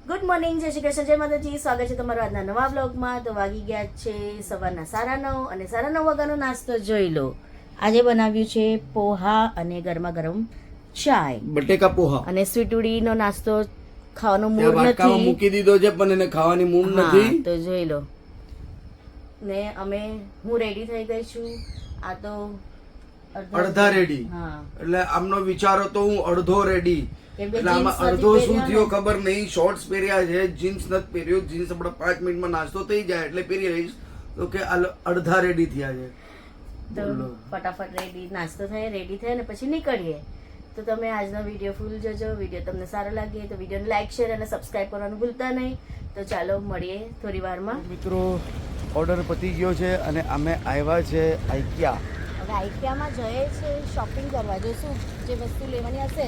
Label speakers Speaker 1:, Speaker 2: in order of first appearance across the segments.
Speaker 1: Good morning, જય શ્રી કૃષ્ણ, જય માતાજી. સ્વાગત છે તમારું આજના નવા બ્લોગમાં. તો વાગી ગયા છે સવારના 9:30 અને 9:30 વાગ્યાનો નાસ્તો જોઈ લો. આજે બનાવ્યું છે પોહા અને ગરમા ગરમ ચાય,
Speaker 2: બટેકા પોહા
Speaker 1: અને સ્વીટુડીનો નાસ્તો ખાવાનો મૂડ નથી,
Speaker 2: મૂકી દીધો છે પણ એને ખાવાની મૂડ નથી.
Speaker 1: તો જોઈ લો ને હું રેડી થઈ ગઈ છું. આ તો
Speaker 2: અડધા રેડી,
Speaker 1: હા,
Speaker 2: એટલે આમનો વિચાર હતો હું અડધો રેડી, એટલે આમાં અડધો શું થયો ખબર નહીં. શોર્ટ્સ પહેર્યા છે, જીન્સ નથી પહેર્યો. જીન્સ આપણે 5 મિનિટમાં નાસ્તો થઈ જાય એટલે પહેરી રહીશ. તો કે અડધા રેડી થયા છે,
Speaker 1: તો ફટાફટ નાસ્તો થાય, રેડી થાય અને પછી નીકળીએ. તો તમે આજનો વિડીયો ફૂલ જોજો. વિડીયો તમને સારો લાગે તો વિડીયોને લાઈક, શેર અને સબસ્ક્રાઇબ કરવાનું ભૂલતા નહીં. તો ચાલો મળીએ થોડી વારમાં.
Speaker 2: મિત્રો, ઓર્ડર પતી ગયો છે અને અમે આવ્યા છે આઈકિયા.
Speaker 1: હવે આઈકિયામાં જઈએ છે શોપિંગ કરવા, જોઈશું જે વસ્તુ લેવાની હશે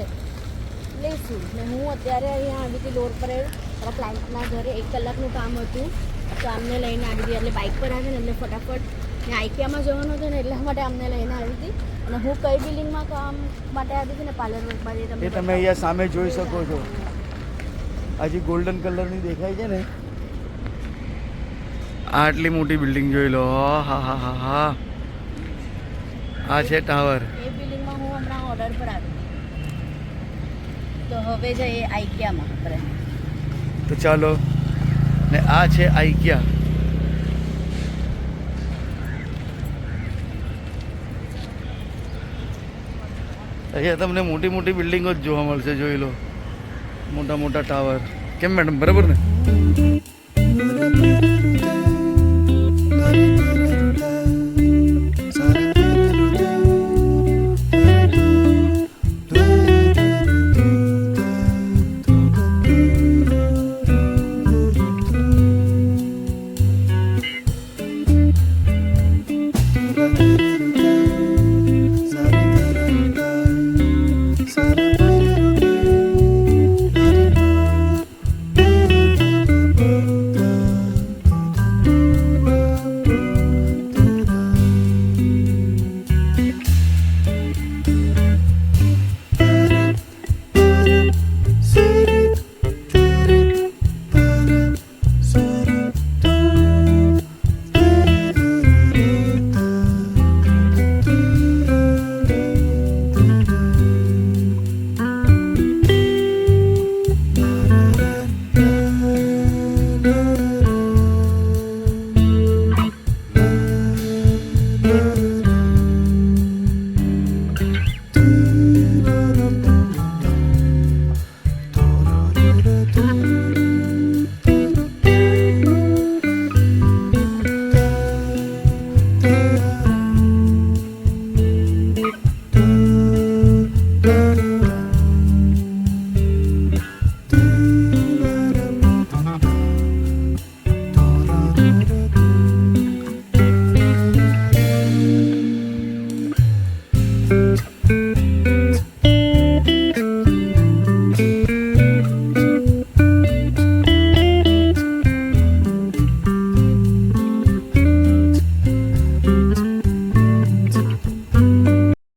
Speaker 1: લઈશું. ને હું અત્યારે અહીંયા આવી હતી લોર પરેડ, મારા ક્લાયન્ટના ઘરે 1 કલાકનું કામ હતું, તો આમને લઈને આવી હતી. એટલે બાઇક પર આવી ને એટલે ફટાફટ ને આઈકિયામાં જવાનું હતું ને એટલા માટે અમને લઈને આવી હતી. અને હું કઈ બિલ્ડિંગમાં કામ માટે આવી હતી ને, પાર્લર વર્ક માટે,
Speaker 2: તમે અહીંયા સામે જોઈ શકો છો. હજી ગોલ્ડન કલરની દેખાય છે ને, આટલી મોટી બિલ્ડિંગ જોઈ લો. હા હા હા હા, આ છે ટાવર.
Speaker 1: એ બિલ્ડિંગમાં હું હમણાં ઓર્ડર પર આવી. તો હવે જઈએ આઈકિયામાં આપણે.
Speaker 2: તો ચાલો. ને આ છે આઈકિયા. અહીંયા તમને મોટી મોટી બિલ્ડિંગો જ જોવા મળશે, જોઈ લો. મોટા મોટા ટાવર. કેમ મેડમ, બરાબર ને?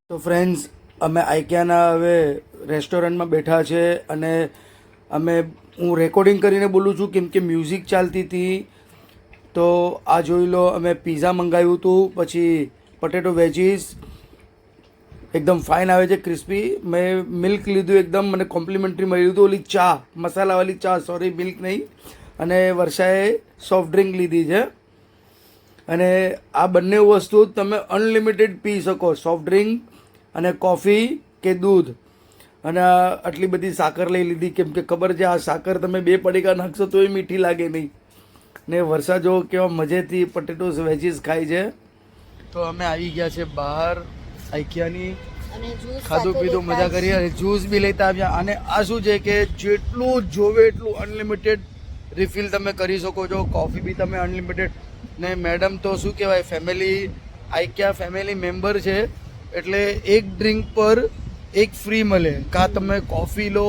Speaker 2: તો ફ્રેન્ડ્સ, અમે આઈકિયાના હવે રેસ્ટોરન્ટમાં બેઠા છે અને હું રેકોર્ડિંગ કરીને બોલું છું કેમ કે મ્યુઝિક ચાલતી હતી. તો આ જોઈ લો, અમે પીઝા મંગાવ્યું હતું, પછી પટેટો વેજીસ એકદમ ફાઇન આવે છે, ક્રિસ્પી. મેં મિલ્ક લીધું, એકદમ મને કોમ્પ્લિમેન્ટરી મળ્યું હતું. ઓલી ચા, મસાલાવાળી ચા, સોરી મિલ્ક નહીં. અને વર્ષાએ સોફ્ટ ડ્રિંક લીધી છે. અને આ બંને વસ્તુ તમે અનલિમિટેડ પી શકો, સોફ્ટ ડ્રિંક અને કોફી કે દૂધ. અને આટલી બધી સાકર લઈ લીધી કેમ કે ખબર છે આ સાકર તમે 2 પડીકા નાખશો તોય મીઠી લાગે નહીં. ને વર્ષા જો કેવા મજેથી પટેટોસ વેજીસ ખાય છે. તો અમે આવી ગયા છે બહાર આઈકિયાની, ખાધું પીધું, મજા કરી અને જ્યુસ બી લેતા આવ્યા. અને આ શું છે કે જેટલું જોવે એટલું અનલિમિટેડ રિફિલ તમે કરી શકો છો. કોફી બી તમે અનલિમિટેડ. ને મેડમ તો શું કહેવાય, ફેમિલી આઈકિયા ફેમિલી મેમ્બર છે, એટલે એક ડ્રિંક પર એક ફ્રી મળે. કાં તમે કોફી લો,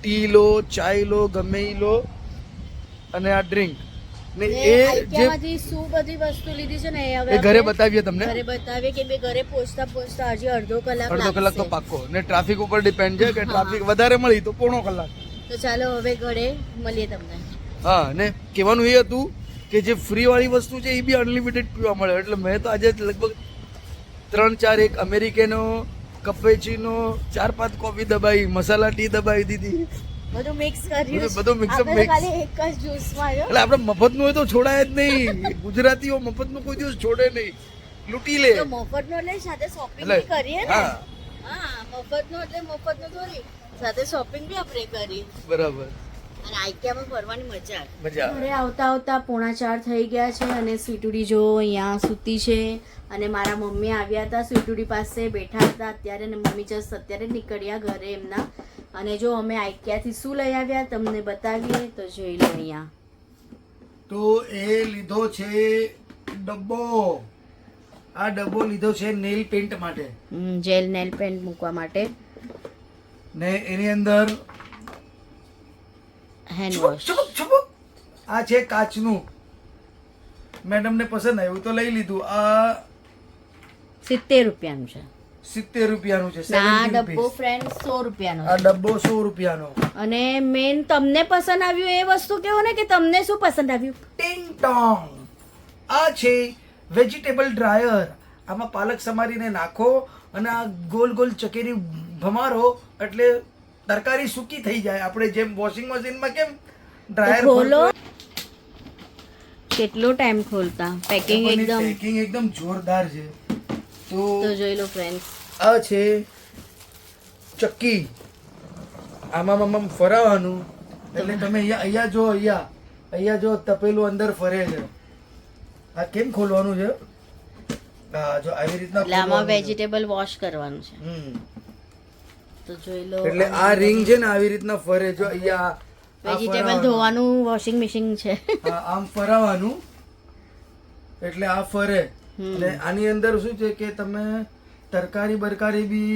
Speaker 2: ટી લો, ચાય લો, ગમે એ લો, અને આ ડ્રિંક ને એ જે
Speaker 1: શું બધી વસ્તુ લીધી છે ને
Speaker 2: એ ઘરે બતાવીએ તમને.
Speaker 1: ઘરે બતાવીએ કે ઘરે પહોંચતા હજી અડધો કલાક
Speaker 2: તો પાક્કો. ને ટ્રાફિક ઉપર ડિપેન્ડ છે કે ટ્રાફિક વધારે મળી તો પોણો કલાક,
Speaker 1: તો ચાલો હવે ઘરે મળીએ તમને.
Speaker 2: હા, ને કહેવાનું એ હતું કે જે ફ્રી વાળી વસ્તુ છે એ બી અનલિમિટેડ પીવા મળે. એટલે મેં તો આજે લગભગ 3-4 એક અમેરિકેનો, કપેચીનો, 4-5 કોફી દબાઈ, મસાલા ટી દબાઈ દીધી.
Speaker 1: બધું મિક્સ કર્યું.
Speaker 2: બધું મિક્સઅપ
Speaker 1: આપણે
Speaker 2: મિક્સ.
Speaker 1: ખાલી એક જ જ્યુસ માર્યો.
Speaker 2: એટલે આપણે મફતનું હોય તો છોડાય જ નહીં. ગુજરાતીઓ મફતનું કોઈ દિવસ છોડે નહીં, લૂંટી લે.
Speaker 1: તો મફતનો એટલે સાથે શોપિંગ
Speaker 2: એટલે,
Speaker 1: બી કરીએ ને.
Speaker 2: હા.
Speaker 1: હા, મફતનો એટલે મફતનો થોડી, સાથે શોપિંગ બી આપણે કરી.
Speaker 2: બરાબર.
Speaker 1: અને આઈકિયામાં ફરવાની મજા આવે.
Speaker 2: મજા આવે.
Speaker 1: ઘરે આવતા આવતા 3:45 થઈ ગયા છે અને સ્વીટુડી જો અહીંયા સૂતી છે અને મારા મમ્મી આવ્યા હતા સ્વીટુડી પાસે બેઠા હતા અત્યારે, અને મમ્મી જસ્ટ અત્યારે નીકળ્યા ઘરે એમના. અને જો અમે આઈકિયાથી શું લઈ આવ્યા તમને બતાવીએ તો જોઈ લો અહીંયા.
Speaker 2: તો એ લીધો છે ડબ્બો. આ ડબ્બો લીધો છે નેલ પેન્ટ માટે,
Speaker 1: જેલ નેલ પેન્ટ મૂકવા માટે.
Speaker 2: ને એની અંદર
Speaker 1: હેન્ડ
Speaker 2: છુપક
Speaker 1: વોશ.
Speaker 2: છુપક છુપક. આ છે કાચનું. મેડમને પસંદ આવ્યું તો લઈ લીધું. આ
Speaker 1: 70 રૂપિયાનું છે.
Speaker 2: 70 રૂપિયાનું છે.
Speaker 1: આ
Speaker 2: 70
Speaker 1: ડબ્બો
Speaker 2: રૂપીસ.
Speaker 1: ફ્રેન્ડ 100 રૂપિયાનો
Speaker 2: આ
Speaker 1: છે.
Speaker 2: ડબ્બો 100 રૂપિયાનો.
Speaker 1: અને મેન તમને પસંદ આવ્યું એ વસ્તુ કેવો ને કે તમને શું પસંદ આવ્યું?
Speaker 2: ટિંગ ટોંગ. આ છે વેજીટેબલ ડ્રાયર. આમાં પાલક સમારીને નાખો અને આ ગોલ ગોલ ચકેરી ભમારો એટલે તરકારી સૂકી થઈ જાય. આપણે જેમ વોશિંગ મશીનમાં કેમ ડ્રાયર
Speaker 1: ખોલો. કેટલો ટાઈમ ખોલતા. પેકિંગ
Speaker 2: એકદમ જોરદાર છે. તો
Speaker 1: તો જોઈ લો ફ્રેન્ડ્સ.
Speaker 2: આ છે ચક્કી. આમાં ફરાવાનું એટલે તમે અહીંયા જો, અહીંયા જો તપેલું અંદર ફરે છે. આ કેમ ખોલવાનું છે? હા, જો આવી રીતના
Speaker 1: એટલે આમાં
Speaker 2: ખોલવાનું છે.
Speaker 1: વેજીટેબલ વોશ કરવાનું છે. તો જોઈ લો.
Speaker 2: એટલે આ રિંગ છે ને આવી રીતના ફરે. જો અહીંયા
Speaker 1: વેજીટેબલ ધોવાનું વોશિંગ મશીન છે.
Speaker 2: આમ ફરાવાનું એટલે આ ફરે. અને આની અંદર શું છે કે તમે તરકારી બરકારી બી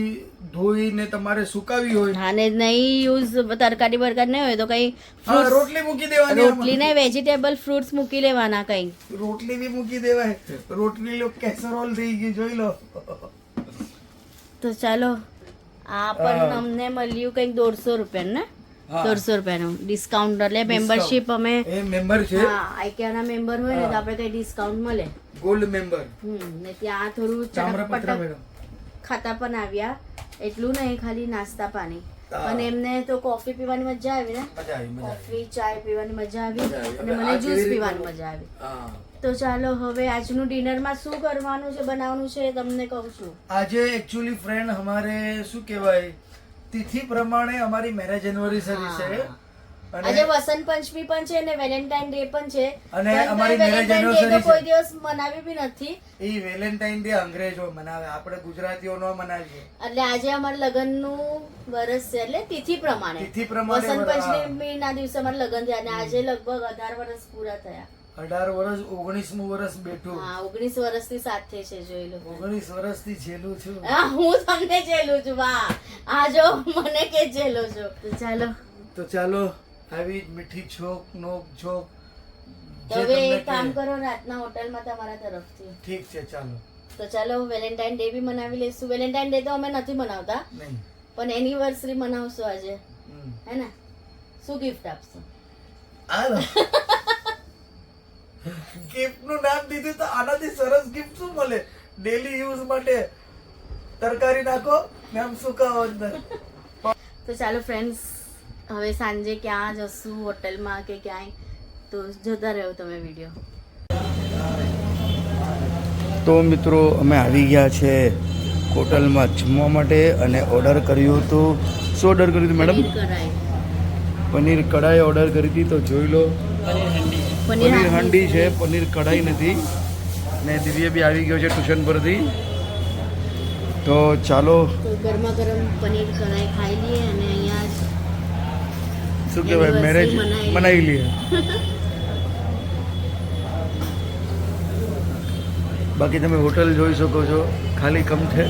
Speaker 2: ધોઈને તમારે સુકાવી હોય,
Speaker 1: અને નહીં યુઝ તરકારી બરકારી નહીં હોય તો કઈ
Speaker 2: હા, રોટલી મૂકી દેવાની.
Speaker 1: રોટલી ને વેજીટેબલ ફ્રૂટ્સ મૂકી લેવાના કઈ.
Speaker 2: રોટલી બી મૂકી દેવાય. રોટલી લો કેસરોલ થઈ ગઈ, જોઈ લો.
Speaker 1: તો ચાલો આ પણ અમને મળ્યું કંઈક 150 રૂપિયાનું ને?
Speaker 2: હા.
Speaker 1: 150 રૂપિયાનું ડિસ્કાઉન્ટ. એટલે મેમ્બરશિપ અમે
Speaker 2: એ મેમ્બર છે,
Speaker 1: હા આઈકિયાના મેમ્બર હોય ને તો આપણે કઈ ડિસ્કાઉન્ટ મળે.
Speaker 2: Gold member.
Speaker 1: ને ત્યાં થોડું
Speaker 2: તામ્રપત્ર
Speaker 1: ચટપટ
Speaker 2: મેડમ.
Speaker 1: ખાતા પણ આવ્યા. એટલું નહીં, ખાલી નાસ્તા પાણી.
Speaker 2: હા.
Speaker 1: અને એમને તો કોફી પીવાની મજા આવી ને,
Speaker 2: મજા આવી, મજા આવી.
Speaker 1: કોફી ચાય પીવાની મજા આવી.
Speaker 2: મજા આવી.
Speaker 1: અને
Speaker 2: હવે
Speaker 1: મને
Speaker 2: આ
Speaker 1: જ્યુસ
Speaker 2: કેવી
Speaker 1: પીવાની
Speaker 2: રીતનું?
Speaker 1: મજા આવી.
Speaker 2: હા.
Speaker 1: તો ચાલો હવે આજનું ડિનરમાં શું કરવાનું છે, બનાવવાનું છે એ તમને કહું છું.
Speaker 2: આજે એકચ્યુઅલી ફ્રેન્ડ અમારે શું કહેવાય તિથિ પ્રમાણે અમારી મેરેજ એનિવર્સરી છે. અને
Speaker 1: આજે વસંત પંચમી પણ છે ને વેલેન્ટાઇન ડે પણ છે.
Speaker 2: અને
Speaker 1: પણ
Speaker 2: અમારી
Speaker 1: તોય
Speaker 2: marriage
Speaker 1: વેલેન્ટાઇન ડે તો
Speaker 2: anniversary
Speaker 1: કોઈ
Speaker 2: છે.
Speaker 1: દિવસ મનાવી બી નથી.
Speaker 2: એ વેલેન્ટાઇન ડે અંગ્રેજો મનાવે, આપણે ગુજરાતીઓ ન મનાવીએ.
Speaker 1: એટલે આજે અમારા લગ્નનું વરસ છે, એટલે તિથિ પ્રમાણે
Speaker 2: તિથિ પ્રમાણે
Speaker 1: વસંત
Speaker 2: હા.
Speaker 1: પંચમી ના દિવસે અમારા લગ્ન થયા અને આજે લગભગ 18 વર્ષ પૂરા થયા.
Speaker 2: 18 વર્ષ, 19મું વર્ષ બેઠું.
Speaker 1: હા, 19 વર્ષથી સાથે છે, જોઈ લો.
Speaker 2: 19 વર્ષથી છેલ્લું છું.
Speaker 1: હા, હું તમને જેલું છું. વાહ, આ જો મને કે જેલો છો. તો ચાલો
Speaker 2: તો ચાલો આવી જ મીઠી છોક નોક જોક
Speaker 1: તો હવે એક કામ કરો, રાતના હોટલમાં તમારા તરફથી.
Speaker 2: ઠીક છે, ચાલો.
Speaker 1: તો ચાલો વેલેન્ટાઇન ડે બી મનાવી લઈશું. વેલેન્ટાઇન ડે તો અમે નથી મનાવતા,
Speaker 2: નહીં.
Speaker 1: પણ એનિવર્સરી મનાવશું આજે,
Speaker 2: હમ.
Speaker 1: હે ને? શું ગિફ્ટ આપશો?
Speaker 2: હાલો. ગિફ્ટ નું નામ દીધું તો આનાથી સરસ ગિફ્ટ શું મળે? ડેલી યુઝ માટે તરકારી નાખો ને આમ સુકાવો અંદર.
Speaker 1: તો ચાલો ફ્રેન્ડ્સ, હવે સાંજે ક્યાં જશું, હોટલમાં કે ક્યાંય, તો જોતા રહ્યો તમે વિડીયો.
Speaker 2: તો મિત્રો અમે આવી ગયા છે હોટલમાં જમવા માટે અને ઓર્ડર કર્યું હતું. શું ઓર્ડર કર્યું હતું મેડમ? પનીર કઢાઈ ઓર્ડર કરી હતી. તો જોઈ લો, પનીર હાંડી છે, પનીર કઢાઈ નથી. ને દિવ્ય બી આવી ગયો છે ટ્યુશન પરથી. તો ચાલો,
Speaker 1: તો ગરમા ગરમ પનીર કઢાઈ ખાઈ લઈએ અને અહીંયા જ
Speaker 2: શું કહેવાય, મેરેજ મનાવી લઈએ. બાકી તમે હોટલ જોઈ શકો છો, ખાલી કમ છે.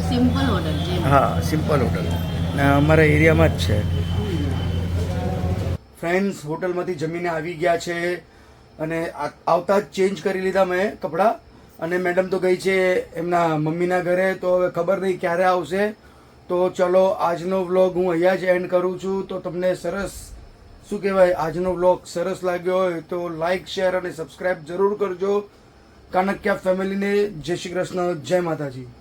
Speaker 1: સિમ્પલ ઓર્ડર છે.
Speaker 2: હા, સિમ્પલ હોટલ ને અમારા એરિયામાં જ છે. ફ્રેન્ડ્સ, હોટલમાંથી જમીને આવી ગયા છે અને આવતા જ ચેન્જ કરી લીધા મેં કપડાં. અને મેડમ તો ગઈ છે એમના મમ્મીના ઘરે, તો હવે ખબર નહીં ક્યારે આવશે. તો ચલો આજનો વ્લોગ હું અહીંયા જ એન્ડ કરું છું. તો તમને સરસ શું કહેવાય આજનો વ્લોગ સરસ લાગ્યો હોય તો લાઈક શેર અને સબસ્ક્રાઈબ જરૂર કરજો. કાનક્યા ફેમિલીને જય શ્રી કૃષ્ણ, જય માતાજી.